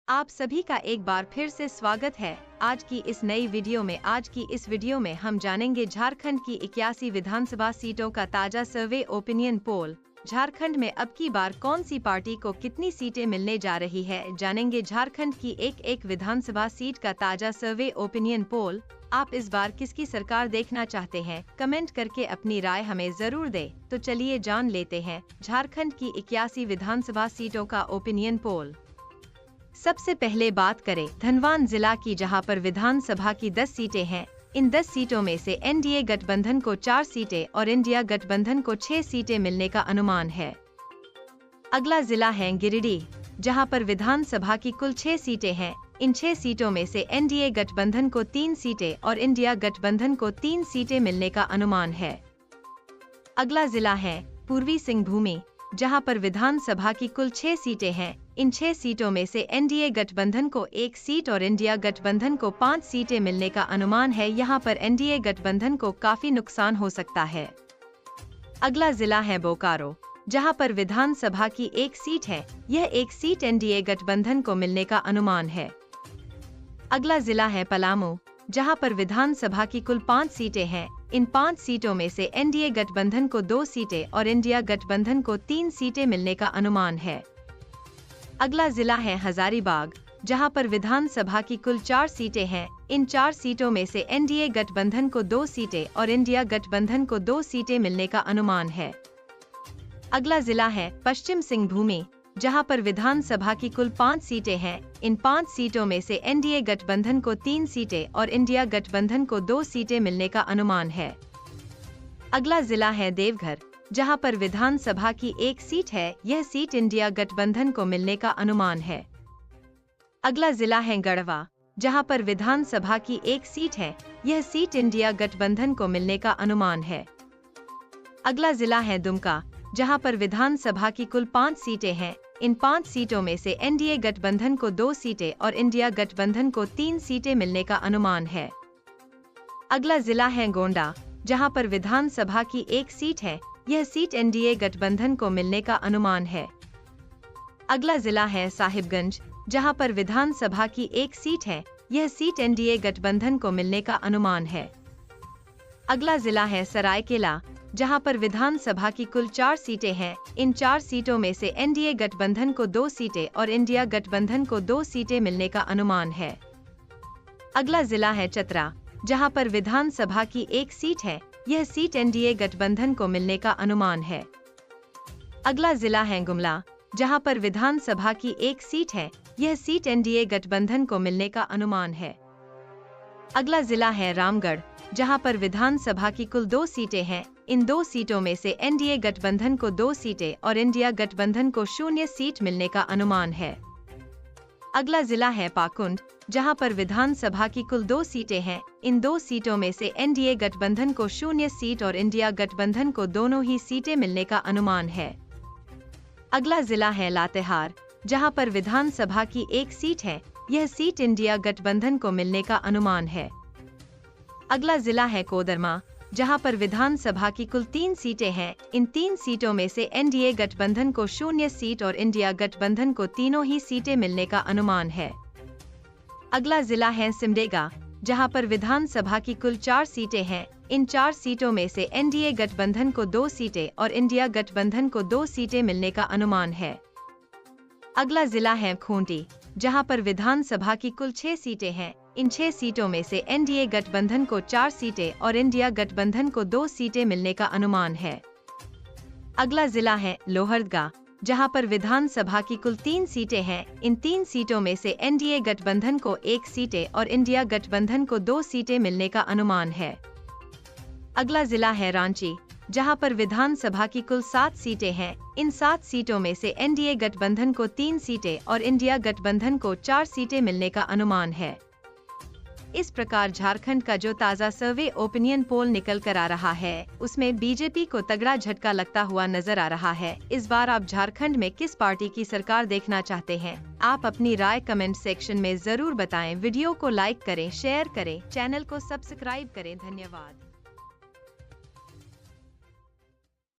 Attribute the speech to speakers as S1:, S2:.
S1: आप सभी का एक बार फिर से स्वागत है। आज की इस वीडियो में हम जानेंगे झारखंड की 81 विधानसभा सीटों का ताजा सर्वे ओपिनियन पोल। झारखंड में अब की बार कौन सी पार्टी को कितनी सीटें मिलने जा रही है, जानेंगे झारखंड की एक विधानसभा सीट का ताजा सर्वे ओपिनियन पोल। आप इस बार किसकी सरकार देखना चाहते हैं, कमेंट करके अपनी राय हमें जरूर दें। तो चलिए जान लेते हैं झारखंड की 81 विधानसभा सीटों का ओपिनियन पोल। सबसे पहले बात करें धनबाद जिला की, जहां पर विधानसभा की 10 सीटें हैं। इन 10 सीटों में से एनडीए गठबंधन को 4 सीटें और इंडिया गठबंधन को 6 सीटें मिलने का अनुमान है। अगला जिला है गिरिडीह, जहां पर विधानसभा की कुल 6 सीटें हैं। इन 6 सीटों में से एनडीए गठबंधन को 3 सीटें और इंडिया गठबंधन को 3 सीटें मिलने का अनुमान है। अगला जिला है पूर्वी सिंहभूम, जहां पर विधानसभा की कुल 6 सीटें हैं। इन 6 सीटों में से एनडीए गठबंधन को 1 सीट और इंडिया गठबंधन को 5 सीटें मिलने का अनुमान है। यहां पर एनडीए गठबंधन को काफी नुकसान हो सकता है। अगला जिला है बोकारो, जहां पर विधानसभा की 1 सीट है। यह 1 सीट एनडीए गठबंधन को मिलने का अनुमान है। अगला जिला है पलामू, जहां पर विधानसभा की कुल 5 सीटें हैं। इन 5 सीटों में से एनडीए गठबंधन को 2 सीटें और इंडिया गठबंधन को 3 सीटें मिलने का अनुमान है। अगला जिला है हजारीबाग, जहां पर विधानसभा की कुल 4 सीटें हैं। इन 4 सीटों में से एनडीए गठबंधन को 2 सीटें और इंडिया गठबंधन को 2 सीटें मिलने का अनुमान है। अगला जिला है पश्चिम सिंहभूम, जहां पर विधानसभा की कुल 5 सीटें हैं। इन 5 सीटों में से एनडीए गठबंधन को 3 सीटें और इंडिया गठबंधन को 2 सीटें मिलने का अनुमान है। अगला जिला है देवघर, जहां पर विधानसभा की 1 सीट है। यह सीट इंडिया गठबंधन को मिलने का अनुमान है। अगला जिला है गढ़वा, जहां पर विधानसभा की 1 सीट है। यह सीट इंडिया गठबंधन को मिलने का अनुमान है। अगला जिला है दुमका, जहां पर विधानसभा की कुल 5 सीटें हैं। इन 5 सीटों में से एनडीए गठबंधन को 2 सीटें और इंडिया गठबंधन को 3 सीटें मिलने का अनुमान है। अगला जिला है गोंडा, जहां पर विधानसभा की 1 सीट है। यह सीट एनडीए गठबंधन को मिलने का अनुमान है। अगला जिला है साहिबगंज, जहां पर विधानसभा की 1 सीट है। यह सीट एनडीए गठबंधन को मिलने का अनुमान है। अगला जिला है सरायकेला, जहां पर विधानसभा की कुल 4 सीटें हैं। इन 4 सीटों में से एनडीए गठबंधन को 2 सीटें और इंडिया गठबंधन को 2 सीटें मिलने का अनुमान है। अगला जिला है चतरा, जहां पर विधानसभा की 1 सीट है। यह सीट एनडीए गठबंधन को मिलने का अनुमान है। अगला जिला है गुमला, जहां पर विधानसभा की 1 सीट है। यह सीट एनडीए गठबंधन को मिलने का अनुमान है। अगला जिला है रामगढ़, जहां पर विधानसभा की कुल 2 सीटें हैं। इन 2 सीटों में से एनडीए गठबंधन को 2 सीटें और इंडिया गठबंधन को 0 सीट मिलने का अनुमान है। अगला जिला है पाकुंड, जहां पर विधानसभा की कुल 2 सीटें हैं। इन 2 सीटों में से एनडीए गठबंधन को 0 सीट और इंडिया गठबंधन को दोनों ही सीटें मिलने का अनुमान है। अगला जिला है लातेहार, जहां पर विधानसभा की 1 सीट है। यह सीट इंडिया गठबंधन को मिलने का अनुमान है। अगला जिला है कोदरमा, जहां पर विधानसभा की कुल 3 सीटें हैं। इन 3 सीटों में से एनडीए गठबंधन को 0 सीट और इंडिया गठबंधन को तीनों ही सीटें मिलने का अनुमान है। अगला जिला है सिमडेगा, जहां पर विधानसभा की कुल 4 सीटें हैं। इन 4 सीटों में से एनडीए गठबंधन को 2 सीटें और इंडिया गठबंधन को 2 सीटें मिलने का अनुमान है। अगला जिला है खूंटी, जहां पर विधानसभा की कुल 6 सीटें हैं। इन 6 सीटों में से एनडीए गठबंधन को 4 सीटें और इंडिया गठबंधन को 2 सीटें मिलने का अनुमान है। अगला जिला है लोहरदगा, जहां पर विधानसभा की कुल 3 सीटें हैं। इन 3 सीटों में से एनडीए गठबंधन को 1 सीटें और इंडिया गठबंधन को 2 सीटें मिलने का अनुमान है। अगला जिला है रांची, जहां पर विधानसभा की कुल 7 सीटें हैं। इन 7 सीटों में से एनडीए गठबंधन को 3 सीटें और इंडिया गठबंधन को 4 सीटें मिलने का अनुमान है। इस प्रकार झारखंड का जो ताजा सर्वे ओपिनियन पोल निकल कर आ रहा है, उसमें बीजेपी को तगड़ा झटका लगता हुआ नजर आ रहा है। इस बार आप झारखंड में किस पार्टी की सरकार देखना चाहते हैं? आप अपनी राय कमेंट सेक्शन में जरूर बताएं। वीडियो को लाइक करें, शेयर करें, चैनल को सब्सक्राइब करें। धन्यवाद।